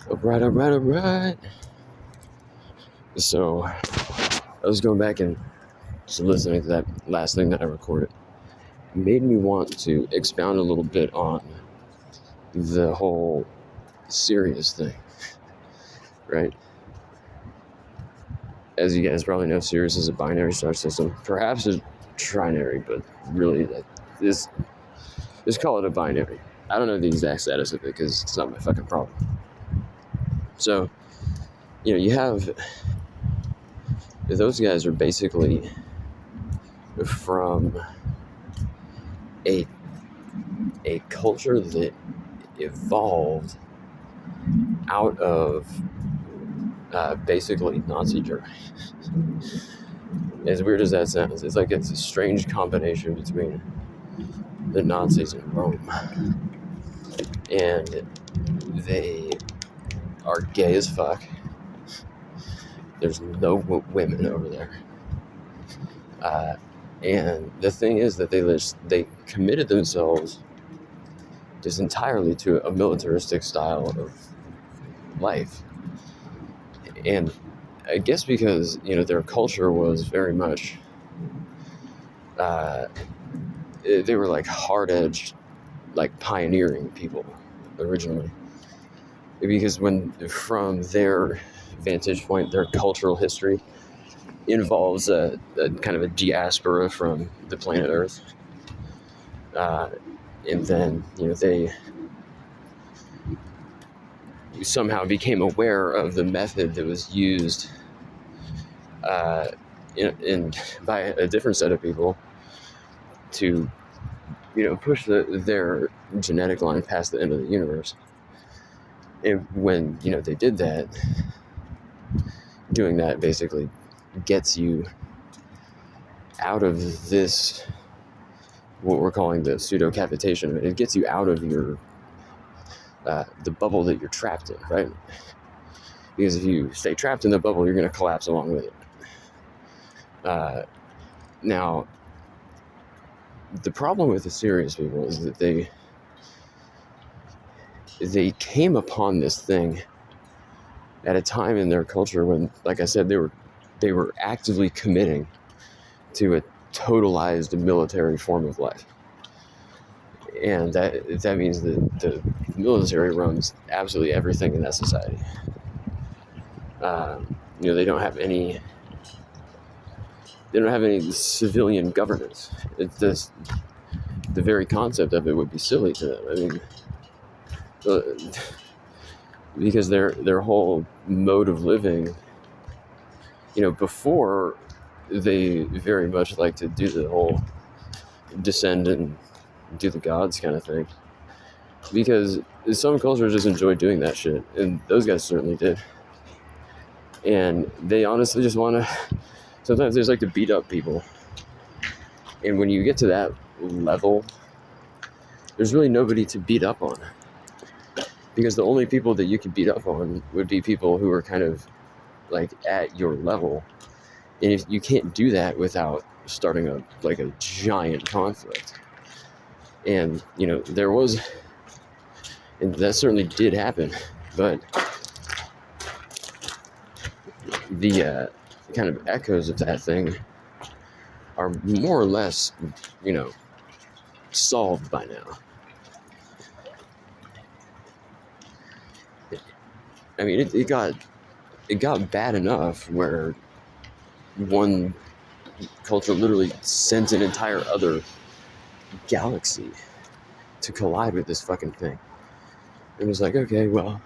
All right. So I was going back and just listening to that last thing that I recorded. It made me want to expound a little bit on the whole Sirius thing, right? As you guys probably know, Sirius is a binary star system. Perhaps a trinary, but really, just call it a binary. I don't know the exact status of it because it's not my fucking problem. So, you have those guys are basically from a culture that evolved out of basically Nazi Germany. As weird as that sounds, it's like it's a strange combination between the Nazis and Rome. And they are gay as fuck. There's no women over there. And the thing is that they committed themselves just entirely to a militaristic style of life. And I guess because, their culture was very much, they were like hard-edged, like pioneering people originally. Because from their vantage point, their cultural history involves a kind of a diaspora from the planet Earth. And then, they somehow became aware of the method that was used by a different set of people to, push their genetic line past the end of the universe. And when, they did that, doing that basically gets you out of this, what we're calling the pseudo-cavitation. It gets you out of your the bubble that you're trapped in, right? Because if you stay trapped in the bubble, you're going to collapse along with it. Now, the problem with the Sirius people is that they came upon this thing at a time in their culture when, like I said, they were actively committing to a totalized military form of life. And that means that the military runs absolutely everything in that society. They don't have any civilian governance. It's just the very concept of it would be silly to them. I mean, because their whole mode of living, before they very much like to do the whole descend and do the gods kind of thing, because some cultures just enjoy doing that shit, and those guys certainly did. And they honestly just want to, sometimes they just like to beat up people. And when you get to that level, there's really nobody to beat up on. Because the only people that you could beat up on would be people who are kind of like at your level. And if you can't do that without starting a giant conflict. And, there was, and that certainly did happen, but the kind of echoes of that thing are more or less, solved by now. I mean, it got bad enough where one culture literally sent an entire other galaxy to collide with this fucking thing. It was like, okay, well,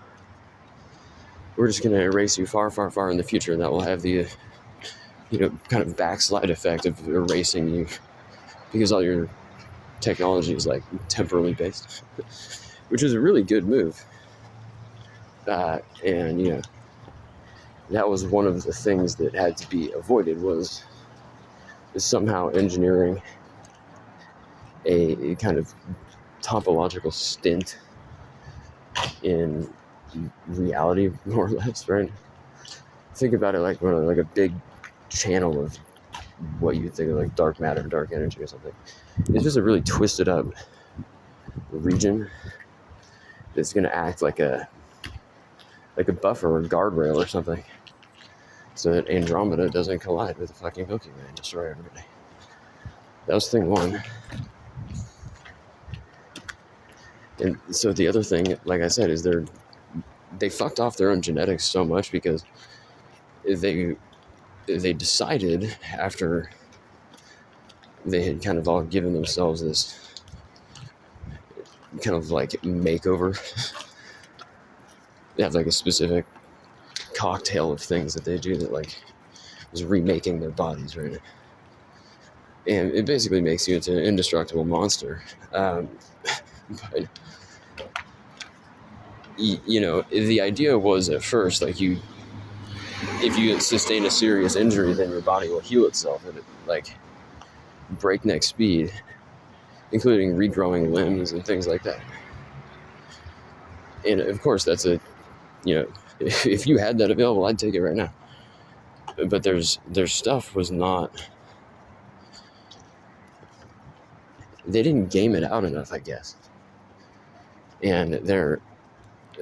we're just going to erase you far, far, far in the future, and that will have the, kind of backslide effect of erasing you because all your technology is like temporally based, which is a really good move. And, that was one of the things that had to be avoided was somehow engineering a kind of topological stint in reality, more or less, right? Think about it like a big channel of what you think of like dark matter, dark energy or something. It's just a really twisted up region that's going to act like a like a buffer or guardrail or something, so that Andromeda doesn't collide with the fucking Milky Way and destroy everybody. That was thing one. And so the other thing, like I said, is they fucked off their own genetics so much because they decided, after they had kind of all given themselves this kind of like makeover. They have like a specific cocktail of things that they do that like is remaking their bodies, right? And it basically makes you into an indestructible monster. But you know, the idea was at first like if you sustain a serious injury, then your body will heal itself at like breakneck speed, including regrowing limbs and things like that. And of course, that's a, you know, if you had that available, I'd take it right now. But their stuff was not. They didn't game it out enough, I guess. And there's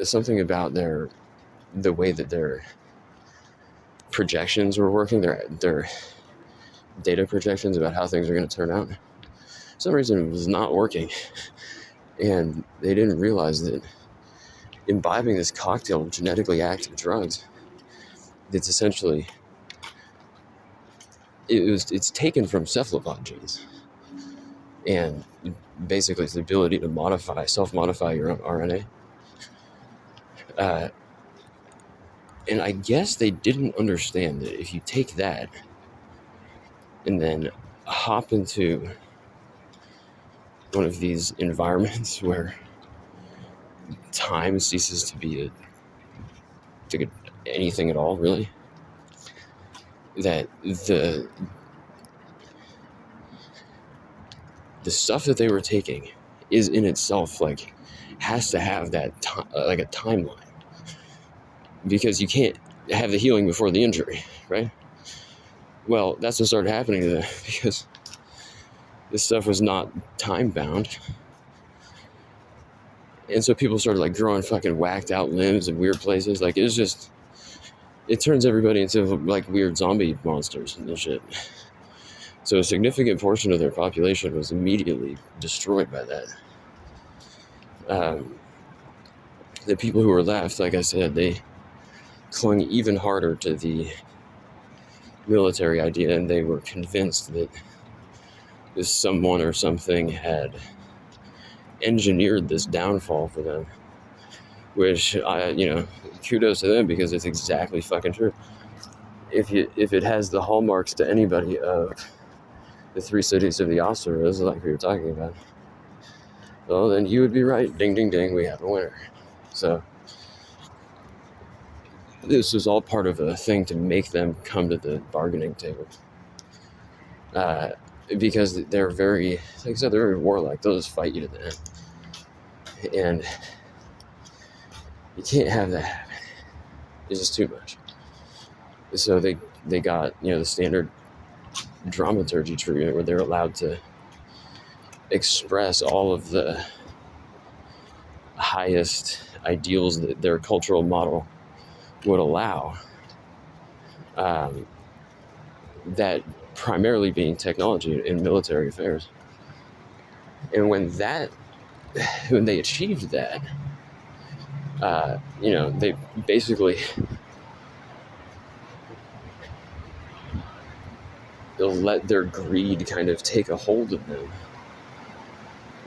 something about the way that their projections were working, their data projections about how things are going to turn out. For some reason, it was not working. And they didn't realize that imbibing this cocktail of genetically active drugs, it's essentially, it's taken from cephalopod genes. And basically it's the ability to self-modify your own RNA. And I guess they didn't understand that if you take that and then hop into one of these environments where time ceases to be anything at all, really, that the stuff that they were taking is in itself like has to have that like a timeline, because you can't have the healing before the injury, right? Well, that's what started happening to them because this stuff was not time bound. And so people started like growing fucking whacked out limbs in weird places. Like it turns everybody into like weird zombie monsters and shit. So a significant portion of their population was immediately destroyed by that. The people who were left, like I said, they clung even harder to the military idea, and they were convinced that someone or something had engineered this downfall for them, which kudos to them, because it's exactly fucking true. If it has the hallmarks to anybody of the three cities of the Asuras, like we were talking about, well, then you would be right. Ding, ding, ding, we have a winner. So this was all part of a thing to make them come to the bargaining table. Because they're very, like I said, they're very warlike. They'll just fight you to the end. And you can't have that happen. It's just too much. So they got, the standard dramaturgy treatment where they're allowed to express all of the highest ideals that their cultural model would allow. That primarily being technology and military affairs. And when they achieved that, they basically they'll let their greed kind of take a hold of them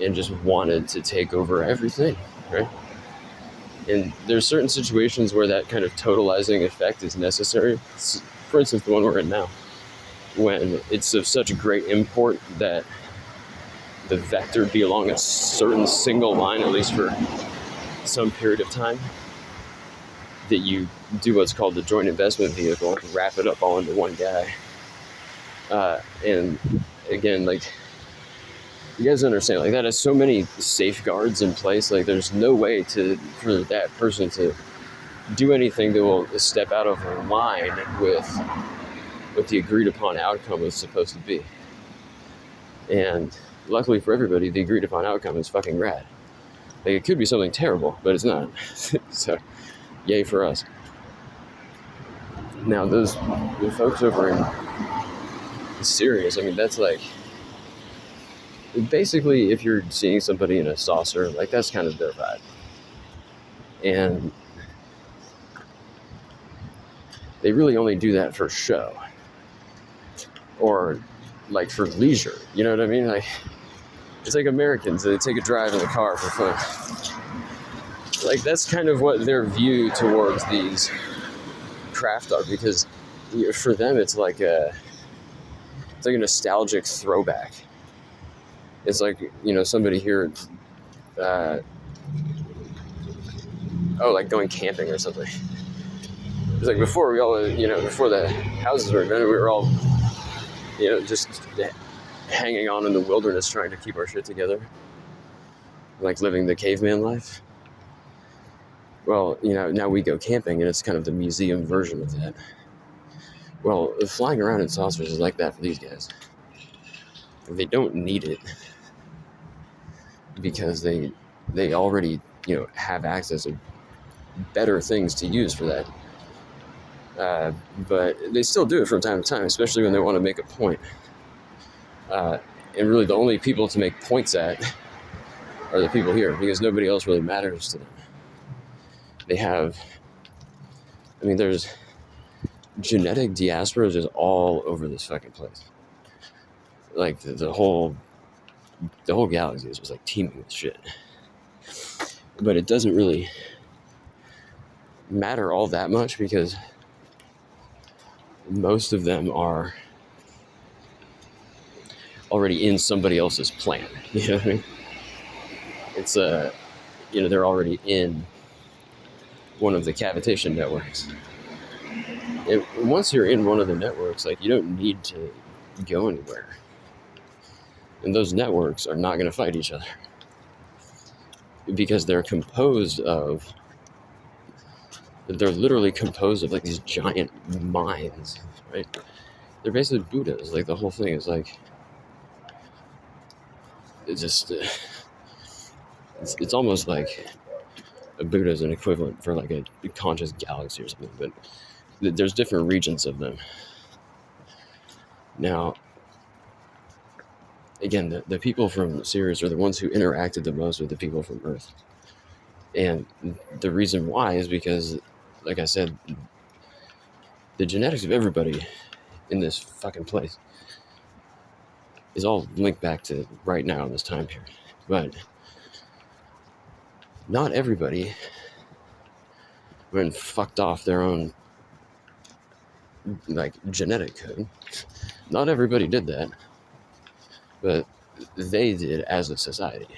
and just wanted to take over everything, right? And there's certain situations where that kind of totalizing effect is necessary. For instance, the one we're in now, when it's of such great import that the vector be along a certain single line, at least for some period of time, that you do what's called the joint investment vehicle, wrap it up all into one guy. And again, like, you guys understand, like, that has so many safeguards in place. Like, there's no way for that person to do anything that will step out of line with what the agreed upon outcome was supposed to be. And luckily for everybody, the agreed upon outcome is fucking rad. Like, it could be something terrible, but it's not. So Yay for us. Now, the folks over in Sirius, I mean, that's like, basically, if you're seeing somebody in a saucer, like, that's kind of their vibe. And they really only do that for show. Or, like, for leisure. You know what I mean? Like, it's like Americans, they take a drive in the car for fun. Like, that's kind of what their view towards these craft are, because for them, it's like a nostalgic throwback. It's like, somebody here, like going camping or something. It's like before before the houses were invented, we were all, just hanging on in the wilderness trying to keep our shit together. Like living the caveman life. Well, now we go camping and it's kind of the museum version of that. Well, flying around in saucers is like that for these guys. They don't need it because they already, have access to better things to use for that. But they still do it from time to time, especially when they want to make a point. And really the only people to make points at are the people here, because nobody else really matters to them. They have, there's genetic diasporas just all over this fucking place. Like the whole galaxy is just like teeming with shit. But it doesn't really matter all that much because most of them are already in somebody else's plan. You know what I mean? It's they're already in one of the cavitation networks. And once you're in one of the networks, like, you don't need to go anywhere. And those networks are not going to fight each other because they're literally composed of like these giant minds, right? They're basically Buddhas. Like, the whole thing is like, it's just, it's almost like a Buddha is an equivalent for like a conscious galaxy or something, but there's different regions of them. Now, again, the people from Sirius are the ones who interacted the most with the people from Earth. And the reason why is because, like I said, the genetics of everybody in this fucking place is all linked back to right now in this time period. But not everybody, when fucked off their own, like, genetic code, not everybody did that. But they did as a society.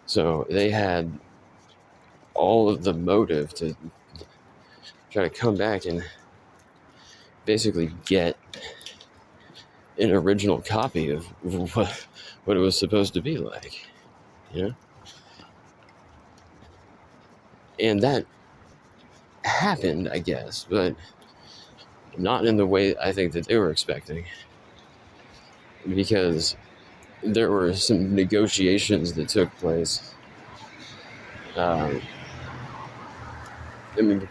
So they had all of the motive to try to come back and basically get an original copy of what it was supposed to be like, And that happened, I guess, but not in the way I think that they were expecting. Because there were some negotiations that took place.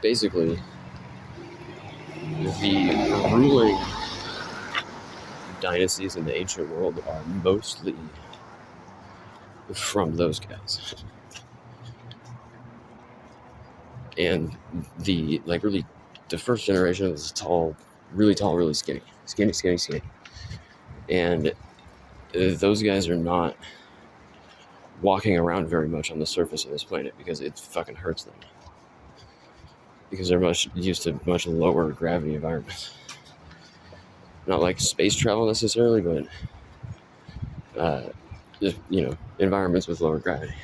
Basically, the ruling dynasties in the ancient world are mostly from those guys. And the first generation was really tall, really skinny. And those guys are not walking around very much on the surface of this planet because it fucking hurts them. Because they're used to much lower gravity environments. Not like space travel necessarily, but just, environments with lower gravity.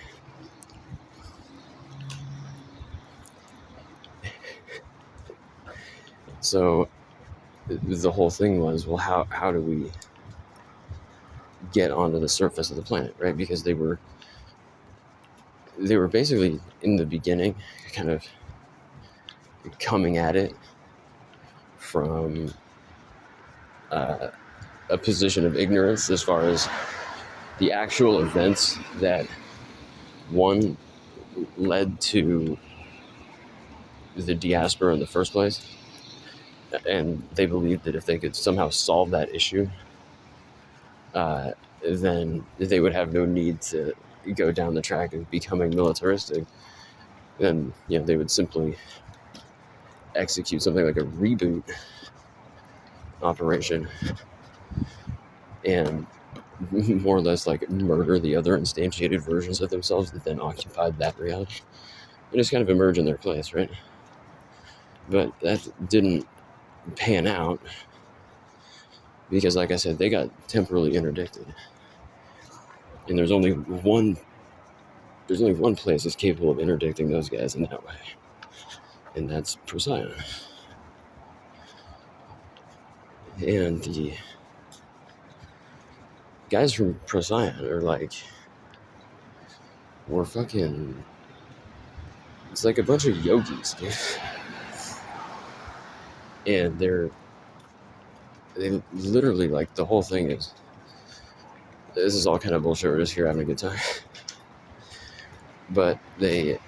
So the whole thing was, well, how do we get onto the surface of the planet, right? Because they were basically in the beginning kind of coming at it from a position of ignorance as far as the actual events that, one, led to the diaspora in the first place, and they believed that if they could somehow solve that issue, then they would have no need to go down the track of becoming militaristic. Then they would simply execute something like a reboot operation and more or less like murder the other instantiated versions of themselves that then occupied that reality and just kind of emerge in their place, right? But that didn't pan out because, like I said, they got temporally interdicted, and there's only one place that's capable of interdicting those guys in that way, and that's Procyon. And the guys from Procyon are like, we're fucking, it's like a bunch of yogis, dude. And they literally, like, the whole thing is, this is all kind of bullshit, we're just here having a good time. But they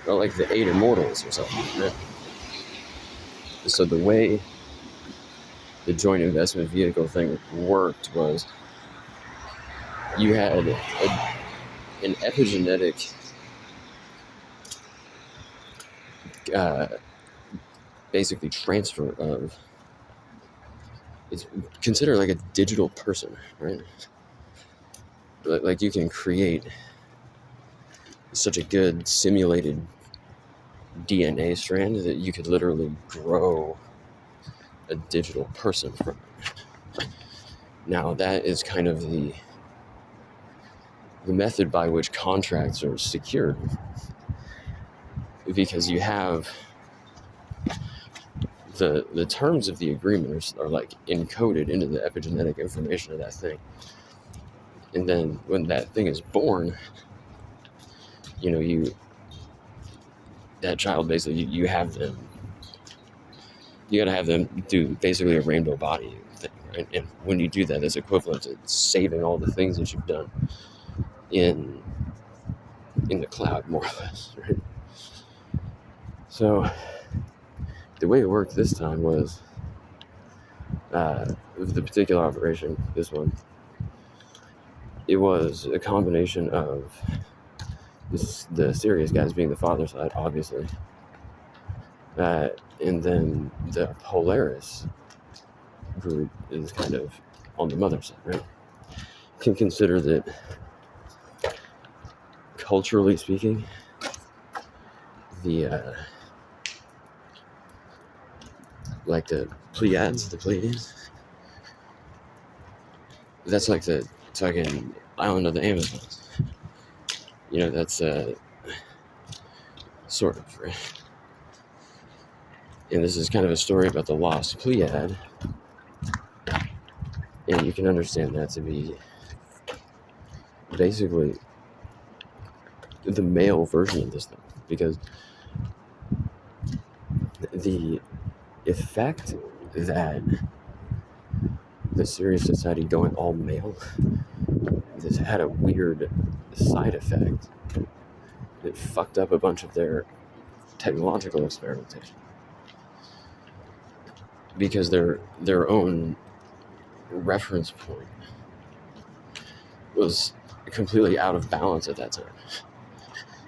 are like the 8 immortals or something, right? So the way the joint investment vehicle thing worked was you had an epigenetic basically transfer of, it's considered like a digital person, right? Like you can create such a good simulated DNA strand that you could literally grow a digital person from it. Now that is kind of the method by which contracts are secured, because you have the terms of the agreement are like encoded into the epigenetic information of that thing, and then when that thing is born, that child basically you have them, you gotta have them do basically a rainbow body thing, right? And when you do that, it's equivalent to saving all the things that you've done in the cloud, more or less, right? So the way it worked this time was the particular operation, this one, it was a combination of the Sirius guys being the father side, obviously, and then the Polaris group is kind of on the mother side, right? You can consider that, culturally speaking, the like the Pleiades, that's like the fucking island of the Amazons. That's sort of, right? And this is kind of a story about the lost Pleiad, and you can understand that to be basically the male version of this thing, because the effect that the Sirius Society going all male, this had a weird side effect. It fucked up a bunch of their technological experimentation, because their own reference point was completely out of balance at that time.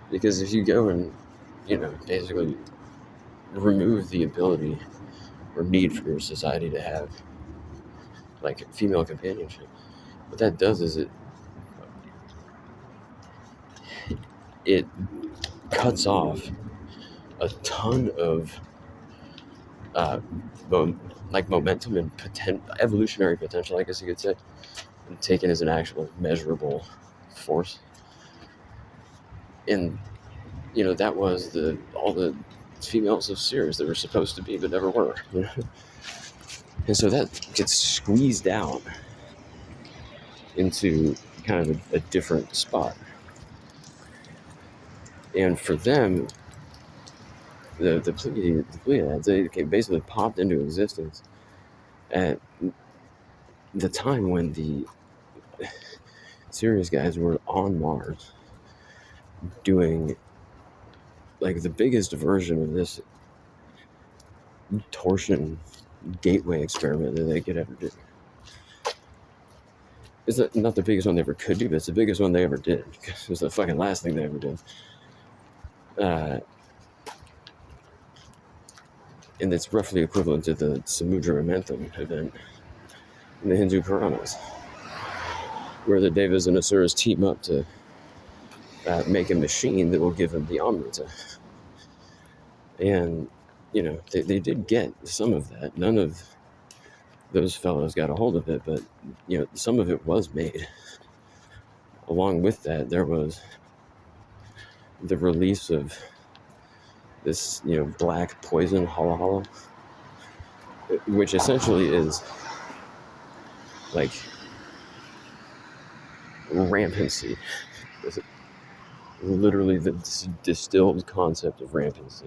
Because if you go and basically remove the ability or need for your society to have like female companionship, what that does is it cuts off a ton of momentum and evolutionary potential, I guess you could say, and taken as an actual measurable force. And that was all the females of Sirius that were supposed to be but never were. And so that gets squeezed out into kind of a different spot. And for them, the Pleiades, they basically popped into existence at the time when the Sirius guys were on Mars doing like the biggest version of this torsion gateway experiment that they could ever do. It's not the biggest one they ever could do, but it's the biggest one they ever did. It was the fucking last thing they ever did. And it's roughly equivalent to the Samudra Mantham event in the Hindu Puranas, where the Devas and Asuras team up to make a machine that will give them the Amrita. And, you know, they did get some of that. None of those fellows got a hold of it, but, you know, some of it was made. Along with that, there was the release of this, you know, black poison, hala hala, which essentially is like rampancy. It's literally the distilled concept of rampancy.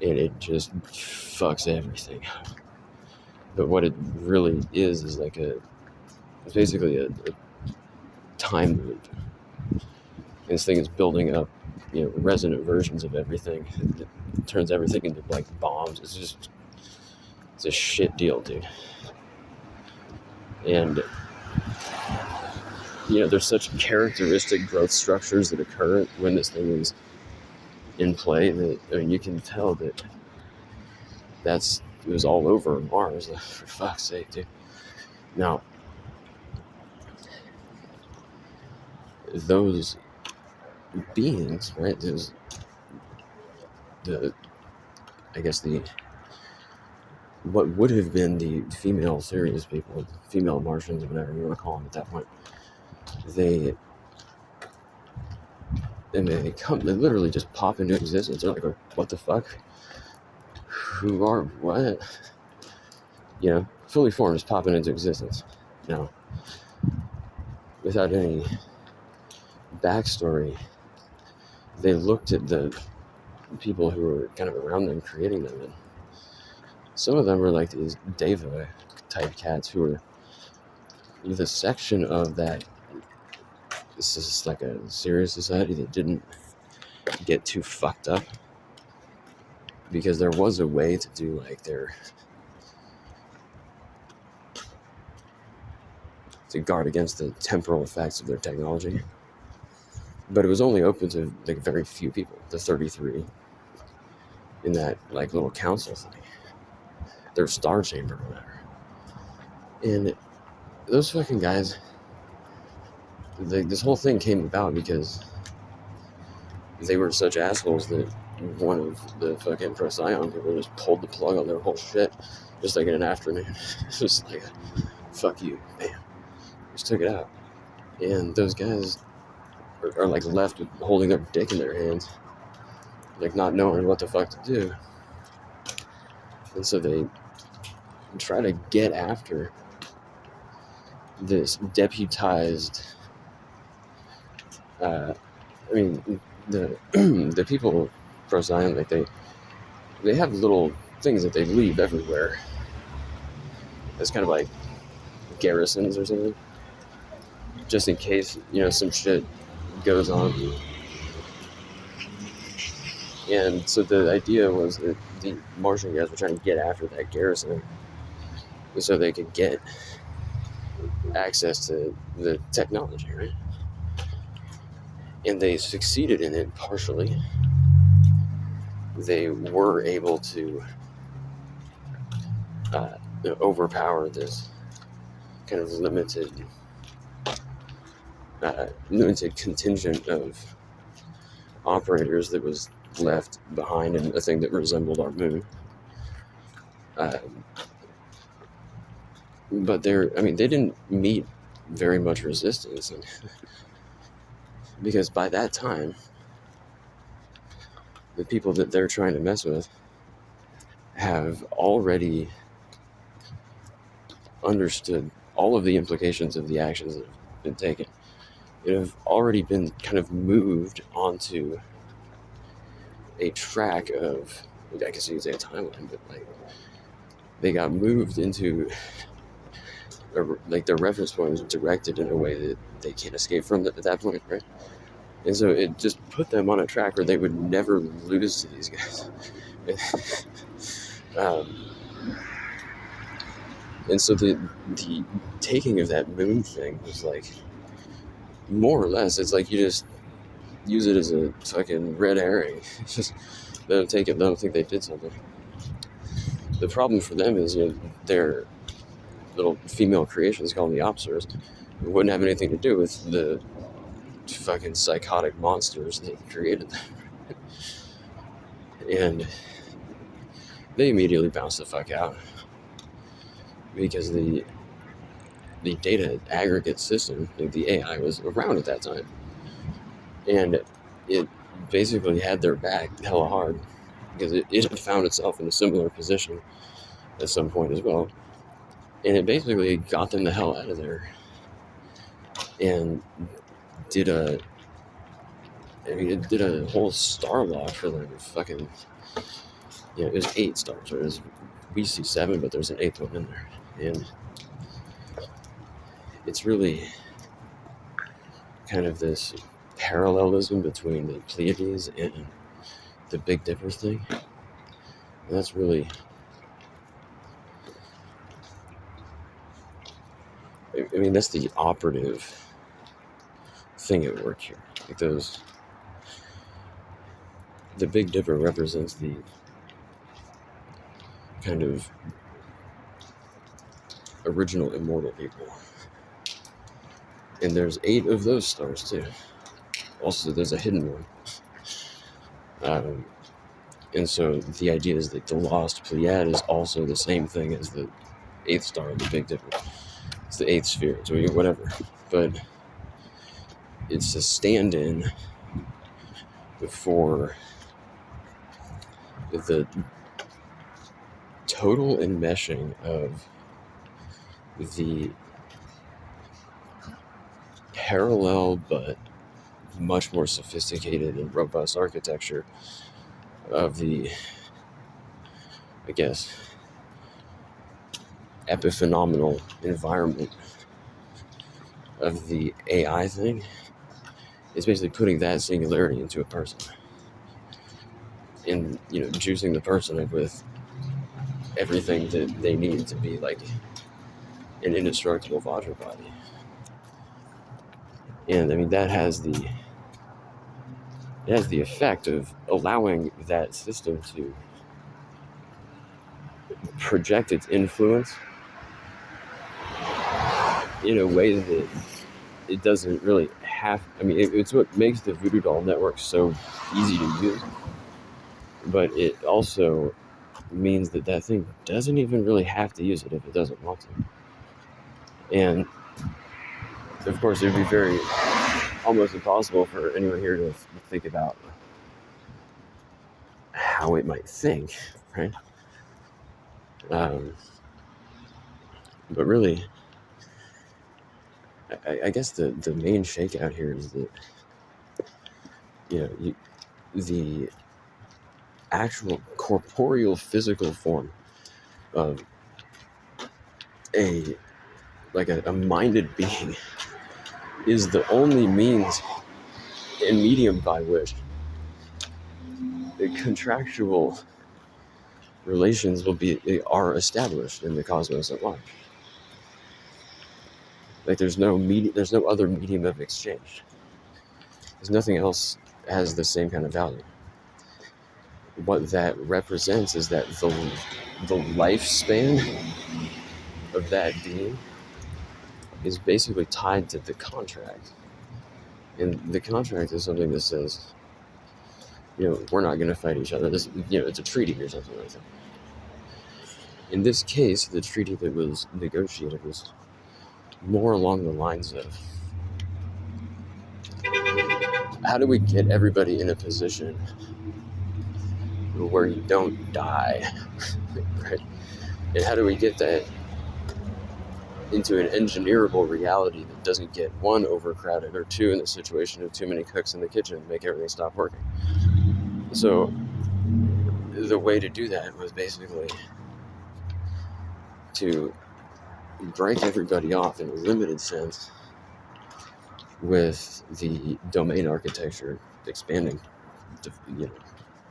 And it just fucks everything up. But what it really is like it's basically a time loop. And this thing is building up, you know, resonant versions of everything. It turns everything into like bombs. It's a shit deal, dude. And, you know, there's such characteristic growth structures that occur when this thing is in play that, I mean, you can tell that it was all over Mars, for fuck's sake, dude. Now, those beings, right, there's what would have been the female Sirius people, female Martians, whatever you want to call them at that point, they literally just pop into existence. They're like, what the fuck? Who are, what? You know, fully formed is popping into existence. Now, without any backstory, they looked at the people who were kind of around them creating them, and some of them were like these Deva type cats who were the section of that. This is like a serious society that didn't get too fucked up, because there was a way to do like to guard against the temporal effects of their technology, but it was only open to like very few people, the 33 in that like little council thing, their star chamber or whatever. And those fucking guys, this whole thing came about because they were such assholes that one of the fucking Procyon people just pulled the plug on their whole shit, just like in an afternoon. It's just like, fuck you, bam, just took it out. And those guys are like left holding their dick in their hands, like not knowing what the fuck to do. And so they try to get after this deputized, the the people Procyon, like they have little things that they leave everywhere. It's kind of like garrisons or something, just in case, you know, some shit goes on. And so the idea was that the Martian guys were trying to get after that garrison so they could get access to the technology, right? And they succeeded in it partially. They were able to overpower this kind of limited contingent of operators that was left behind in a thing that resembled our moon. But they didn't meet very much resistance, and because by that time, the people that they're trying to mess with have already understood all of the implications of the actions that have been taken. It have already been kind of moved onto a track of, I guess you could say a timeline, but like they got moved into, like their reference point was directed in a way that they can't escape from at that point, right? And so it just put them on a track where they would never lose to these guys. um, and so the taking of that moon thing was like, more or less, it's like you just use it as a fucking red herring. It's just, they don't take it, they don't think they did something. The problem for them is, their little female creations called the Opsers wouldn't have anything to do with the fucking psychotic monsters that created them. And they immediately bounced the fuck out because the data aggregate system, the AI, was around at that time, and it basically had their back hella hard because it had found itself in a similar position at some point as well, and it basically got them the hell out of there and did a whole star log for them. Fucking, it was 8 stars. Or we see 7, but there's an 8th one in there, and it's really kind of this parallelism between the Pleiades and the Big Dipper thing. And that's really, that's the operative thing at work here. Like the Big Dipper represents the kind of original immortal people. And there's 8 of those stars too. Also, there's a hidden one. And so the idea is that the lost Pleiad is also the same thing as the 8th star of the Big Dipper. It's the 8th sphere, so whatever. But it's a stand-in for the total enmeshing of the parallel but much more sophisticated and robust architecture of the, I guess, epiphenomenal environment of the AI thing. Is basically putting that singularity into a person and, juicing the person up with everything that they need to be like an indestructible Vajra body. And that has the effect of allowing that system to project its influence in a way that it doesn't really have. It's what makes the Voodoo Doll network so easy to use, but it also means that thing doesn't even really have to use it if it doesn't want to. And of course, it would be almost impossible for anyone here to think about how it might think, right? But really, I guess the main shakeout here is that, the actual corporeal physical form of a minded being is the only means and medium by which the contractual relations are established in the cosmos at large. Like there's no other medium of exchange. There's nothing else has the same kind of value. What that represents is that the lifespan of that being is basically tied to the contract. And the contract is something that says, we're not going to fight each other. This, it's a treaty or something like that. In this case, the treaty that was negotiated was more along the lines of, how do we get everybody in a position where you don't die, right? And how do we get that into an engineerable reality that doesn't get, 1, overcrowded, or 2, in the situation of too many cooks in the kitchen and make everything stop working. So the way to do that was basically to break everybody off in a limited sense with the domain architecture expanding,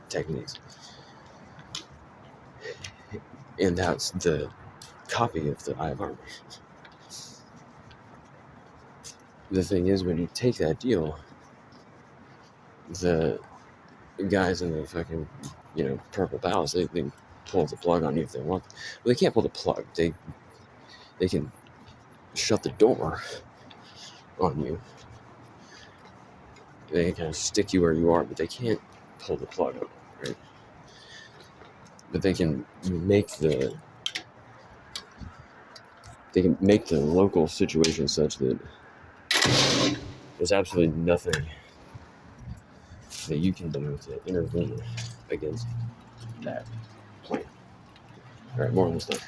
techniques, and that's the copy of the Eye of Armor. The thing is, when you take that deal, the guys in the fucking, Purple Palace, they pull the plug on you if they want. Well, they can't pull the plug. They can shut the door on you. They can kind of stick you where you are, but they can't pull the plug on you, right? But they can make the local situation such that there's absolutely nothing that you can do to intervene against that plan. All right, more on this later.